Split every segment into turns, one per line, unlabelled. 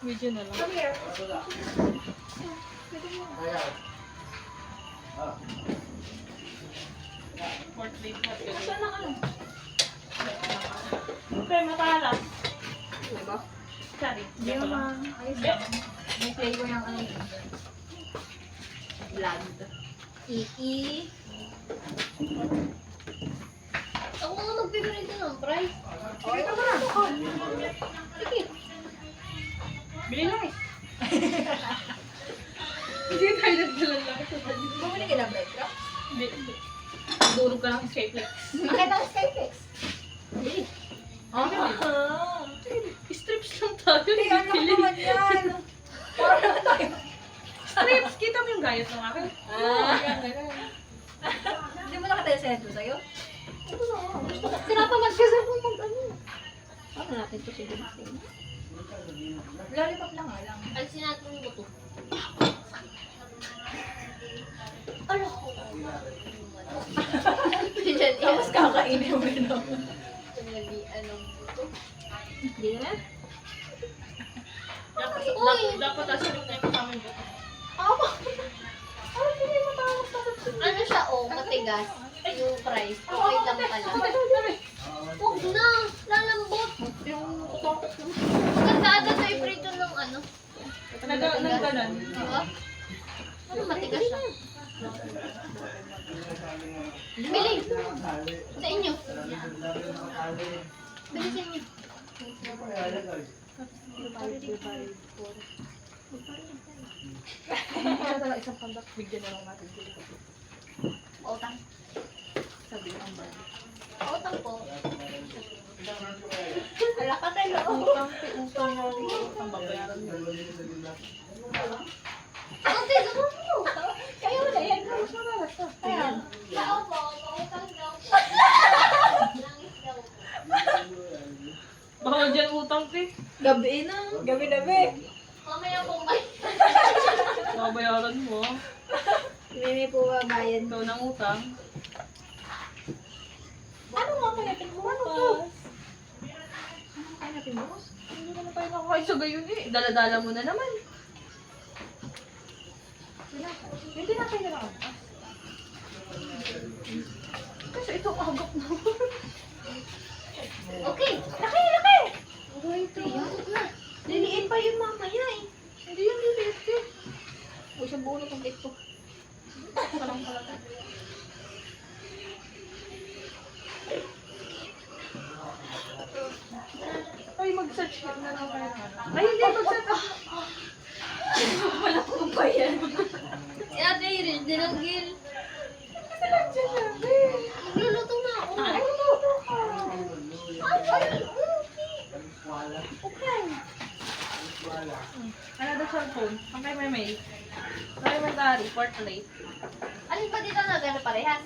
Video na lang.
Come here.
Portrait.
Saan na ano?
Okay, matalas.
Diba?
Sorry.
Hindi naman. Ayos lang. May flavor ng ano. Bland. Iki.
Ako nga mag-favorite ng price.
Okay ka ba?
Sige.
Bili lang eh. Hindi tayo nagdalan lang.
Bumili ka ng bread crop?
Hindi. Durog ka ng escape flex.
Bakit ang Skyflex?
Hindi.
Ah.
Strips lang tayo.
Hey, ano naman yan? Para naman tayo.
Strips! Kita mo yung gayat ng akin?
Hindi mo nakatayo sa headlo sa'yo?
Tinatamad kasi ako mag-ano.
Ano natin ito siguro? Lollipop lang nga lang.
Alisin natin yung buto. Ano ko?
Tapos kakainin mo yun.
Pinalian ng buto.
Hindi na?
Dapat asarin na yung kasama yung buto.
Ako! Ay, hindi mo tapos na.
Ano siya, oh, matigas. Yung price. Okay lang pala. Huwag na! Lalambot!
Yung kutok.
Maganda agad na iprito ng ano.
Nagganan.
Diba? Ano, matigas siya. Bili! Sa inyo. Bili sa inyo.
Isang pandak, bigyan na lang natin.
Utang.
Sabi ng ang bali.
Utang po.
Ala ka tayo.
Utang na rin. Utang babayaran mo.
Ate, naman mo!
Kayo na yan.
Kaya, tao po, utang daw po. Langis daw po.
Baka dyan utang, te.
Gabi na. Gabi-gabi.
Mamaya pong may.
Babayaran mo.
Mimi po bayan.
Ikaw ng utang.
Ano nga kaya tingbukas? Ano to? Ano kaya tingbukas?
Hindi naman tayo nakakain sa gayon eh. Dala-dala mo na naman.
Hindi na kayo nakakampas.
Kasi ito agap na.
Okay.
Laki, laki!
Wait, na.
Liliin pa yun mamaya eh.
Hindi yung lilit eh.
Huwag siyang buo na kung ito.
Parang pala. Ay, mag-search ka na lang kayo. Ay, hindi, mag-search.
Wala kong bayan.
Si Ate Iris, dinanggil.
Kasi lang siya sabi.
Magluluto na ako.
Ay, ito. Okay.
Ano daw cellphone? Ang kay May. Elementary, portrait.
Alin ba dito na gano'n parehas?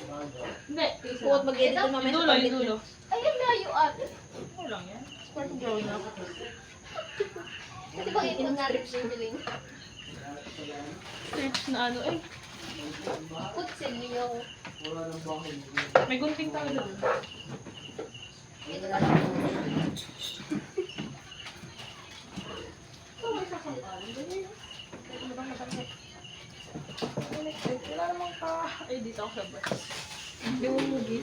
Hindi.
Puwat mag-edit na mamaya
Yung
sa
dulo,
paglit
yung dulo.
Ay, ang layo ate.
Ano lang yan? Part of growing up.
Kasi bakit yung natin bibiling?
Strips na ano eh.
Putsin yung...
May gunting talaga dun.
Ito na lang.
Wala namang ka. Ay, dito ako sa bus. Hindi mo mugi.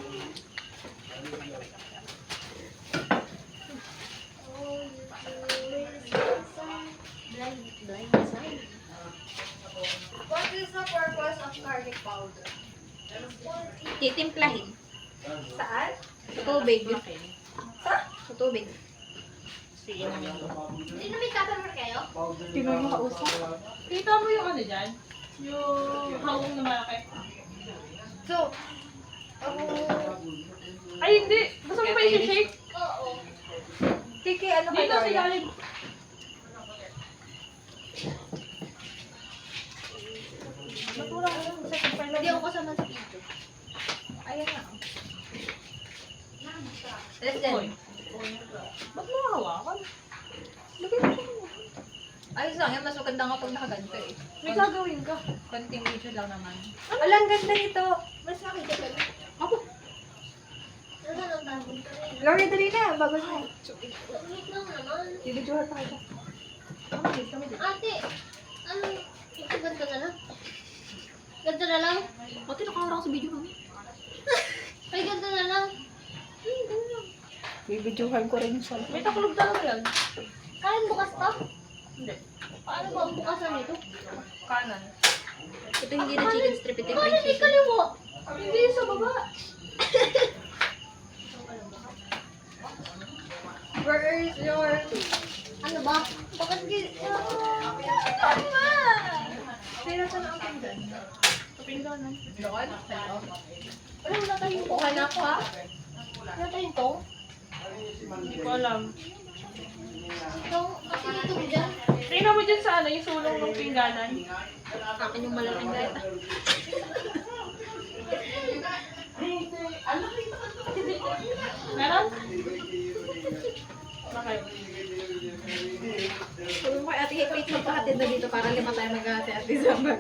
Blind side.
What is the purpose of garlic powder? Titimplahin. Saan? Sa tubig. Sa tubig.
Sige naman.
Sino may customer kayo?
Sino yung kausap?
Kita mo yung ano dyan? Yung hawong na malaki.
So, ako...
Ay, hindi. Gusto mo ba i-shake?
Oo.
Kiki, ano kay
Dito sa
Gloria?
ilalim.
Matura ko lang sa kapal
Hindi ako kasama sa video.
Ayan na. Listen.
Hoy. Ba't mo hawakan?
Lagay mo siya. Ayos lang yan, mas maganda nga pag nakaganto eh.
May gagawin ka.
Continuation lang naman. Alang ganda nito. Mas makita ka. Ako.
Ano lang tabon ka rin?
Gloria, dali na. Bago na.
Wait lang naman.
Bibidyohan tayo. Ano dito?
Ate, ano? Ito ganda na lang. Ganda na lang.
Ate, nakaharap sa video kami.
Ay, ganda na lang. Ganda na lang.
Bibidyohan ko rin siya.
May taklog talaga yan.
Kain bukas to?
Hindi.
Paano ba ang bukasan nito?
Kanan.
Ito hindi na chicken strip, ito yung
Paano
fried
hindi
chicken.
kaliwa?
Hindi, sa baba.
Where is your...
Ano ba? Bakit
Ano nga? Kaya nasa na ang pinggan? Sa pingganan. Doon?
Wala na tayong kuha na ako ha? Wala tayong tong?
Hindi ko alam.
Tong? Kasi dito mo dyan?
Tingnan mo dyan sa ano, yung sulong ng pingganan.
Akin yung malaking gata.
Meron? Bakit?
Sabi mo kay Ate Hipit, magpakatid na dito para lima tayo mag-ate Ate Zambag.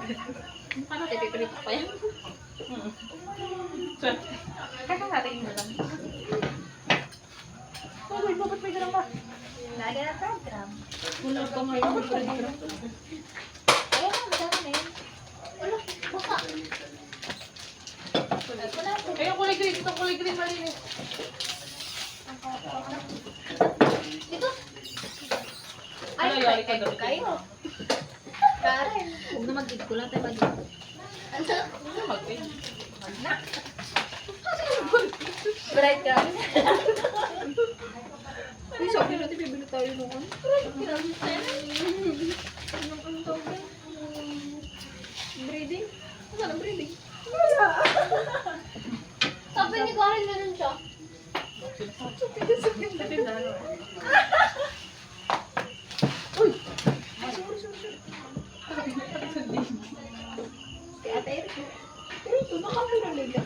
Paano Ate Hipit pa yan?
So, kaya natin mo lang. Oh, wait, bakit may ganun ba?
Lagi na program.
Wala pa ngayon yung program.
Ayun na, madami na yun. Wala, baka.
Ayun, kulay green. Itong kulay green malinis.
Dito. Ay,
Ano, yari ka daw.
kayo. Karen.
Huwag na mag-gig ko lang tayo mag-gig.
Ano?
Ano mag-green?
Bright ka.
Uy, sabi natin bibili tayo nung ano. Anong tawag yan? Breeding? Ano ang breeding?
Sabi ni Karen meron siya.
Sa tindahan.
Kay Ate Eric. Pero ito, nakamera nila.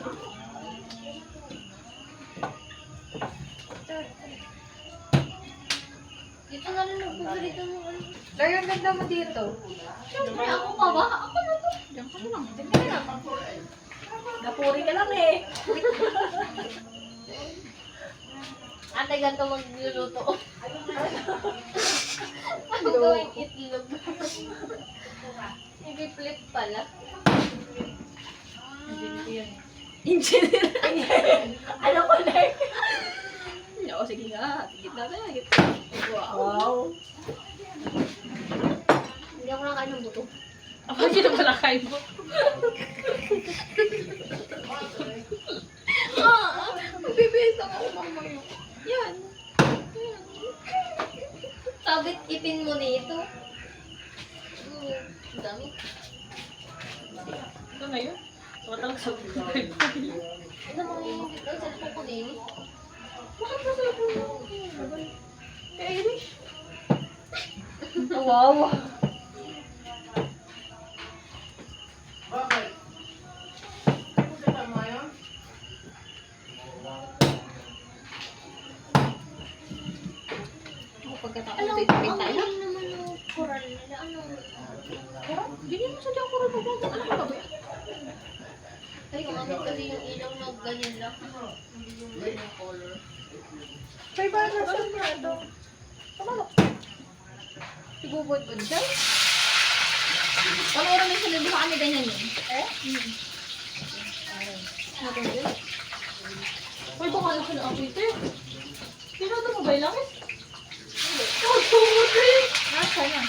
Dito na rin nagpupunito ng ano.
Lagi ang ganda mo dito.
Siyempre, ako pa ba? Ako na to.
Diyan ka na lang. Tingnan na. Napuri ka lang eh.
Ate, ganito magluluto. Ano gawing itlog? I-flip pala.
Engineer. Ano ko na eh? Oo, sige nga. Tigit na tayo. Wow.
Hindi ako nakain ng buto.
Ako, sino pala kain mo?
Magbibisa ako mamaya. Yan.
Sabit ipin mo nito. Ang dami.
Ito na yun. So, talaga sa
Ano mga yung ang cellphone ko din?
Bakit ba sa Kaya Irish?
Wow. Pagkatapos
Alam
ito,
ko,
ipin
ang
tayo.
galing naman yung coral nila. Ano?
Ganyan mo sa dyan ko rin magbago. Ano ka ba yan?
Ay, gumamit kasi yung ilaw na ganyan lang. Hindi yung ganyan color.
Kay ba na sa niya ito? Kamalo. Ibubod po dyan. Kamero may sunod mo kami ganyan yun. Eh? Natin dyan.
Uy, baka na siya na ako ito eh. Sino ito mo ba yung langis?
Nasa niya.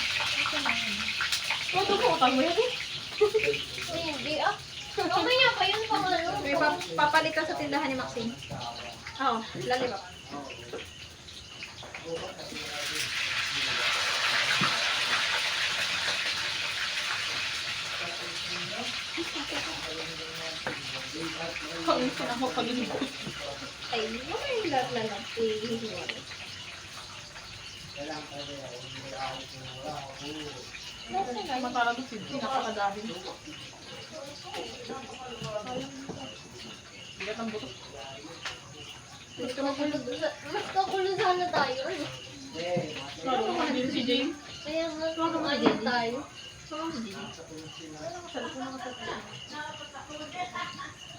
Ito mo, utang mo yan eh.
Ay, hindi ah. Okay nga pa yun pang ano.
May papalit ka sa tindahan ni Maxine. Oo, lalima.
Ang isa na ako pag-inipot.
Ay, may lalang. Ihihiwala.
Matara ko si napakadami. Bigat ang buto.
Mas kakulo sana tayo. Ano?
Lalo ko din si Jane.
Kaya mas kumain tayo.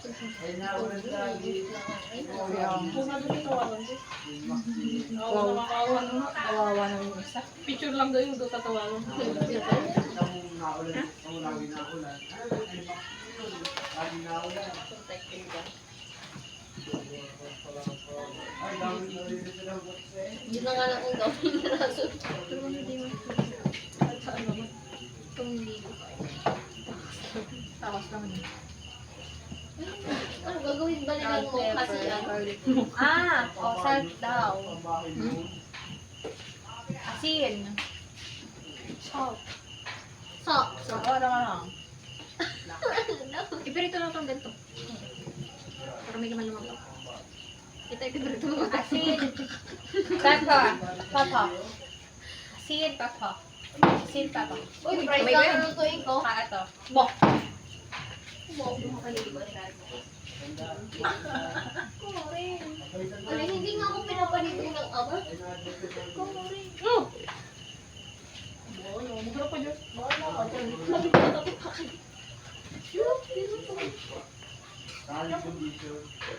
Kung ano yung tawagan ko.
Wow.
Nakakaawa naman.
Kawawa na yung isa.
Picture lang daw yung doon tatawagan.
Yun na nga lang kung gawin na raso.
Pero hindi mo. Saan naman?
Itong ligo.
Tapos lang yun.
Ano gagawin? Balikan mo kasi ano.
Salt daw. Asin.
Salt.
So,
Oo, lang.
Iperito lang itong ganito. Para may gaman naman ito. Ito, iperito mo.
Asin. Pepper. Papa. Asin, papa. Asin, papa.
uy, price lang lutuin ko.
Ito.
Bok. Ano, hindi nga ako pinapalito ng ama.
Oh! Oo, yung mugro pa dyan.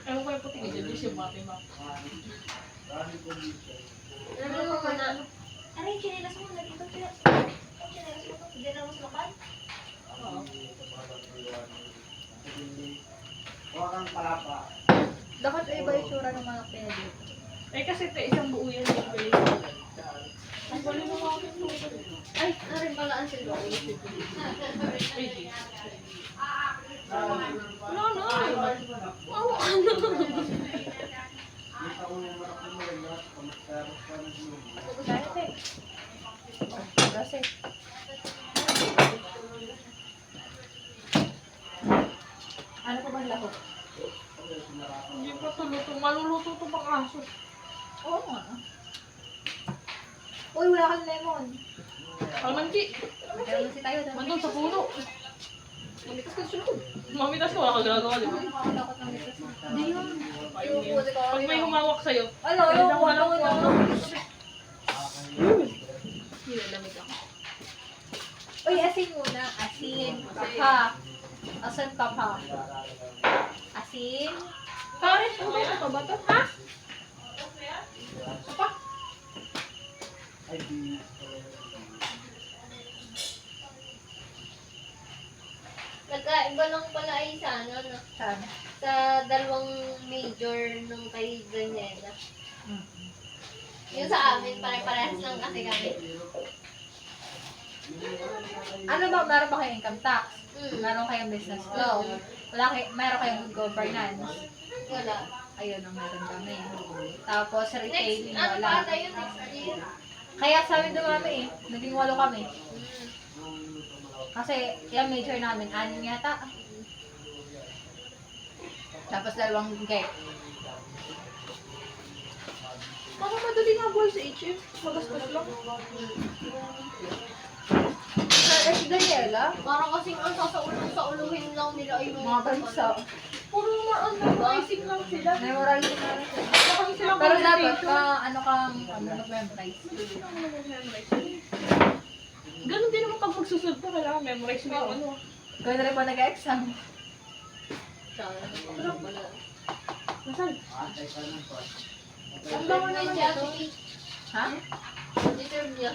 Ewan ko yung puti ka dyan. Yung mati ma.
Ano mo na?
Aray, chinilas mo. Nandito chinilas mo. Hindi na mas lokal. Dapat iba yung tsura ng mga pwede.
Eh kasi ito isang buo yan yung pwede. Ang galing mo mga pinto.
Ay, narin pala ang silwa.
Pwede. Wala na.
Oo, ano?
Kasi, ano pa bang lahok?
Hindi pa ito luto. Maluluto ito pang aso.
Oo nga. Uy, wala kang lemon.
Almanji.
Meron si tayo.
Mandun sa puno. Mamitas ka sa loob. Mamitas ka, wala ka ginagawa, di ba?
Hindi yun.
Ayun yun. Pag may humawak sa'yo,
Ano, ano.
hindi lamig ako.
Uy, asin muna. Asin. Papa. Asan papa? Asin.
Pare, ano ba ba ito? Ha? Apa?
Nagkaiba lang pala ay sa ano, no?
Saan?
Sa dalawang major nung kay Daniela. Yung sa amin, pare-parehas lang kasi kami.
Ano ba, meron ba kayong income tax?
Hmm.
Meron kayong business law? Meron kayong good governance?
Wala.
Ayun ang meron kami. Tapos
Next,
retailing
ano
wala.
pa tayo next year?
Kaya sabi dumami eh. Naging 8 kami.
Hmm.
Kasi yung major namin, 6 yata. Tapos 2 cake.
Baka madali nga buhay sa HF. Magastos lang.
Si Daniela,
Parang kasing ang sa uluhin lang nila ay
mga bansa.
Puro memorize lang sila.
Memorize na rin sila.
Wala kasi silang
Pero dapat
presentation.
ano kang memorize.
Ganun din naman pag magsusunod ka, kailangan memorize mo yung ano.
Gawin na rin pa nag-exam.
Nasaan?
Ang bango naman ito.
Ha?
Deserve niya.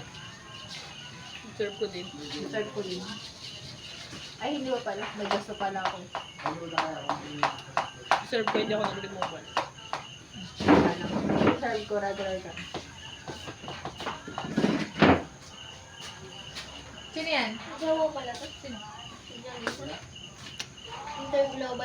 Observe ko din.
Third ko din. Ay, hindi ba pala? May gusto pala ako.
Observe ko, hindi ako nag-removal.
Third ko, regular ka. Sino yan?
Jawa pala to.
Sino?
Interglobal.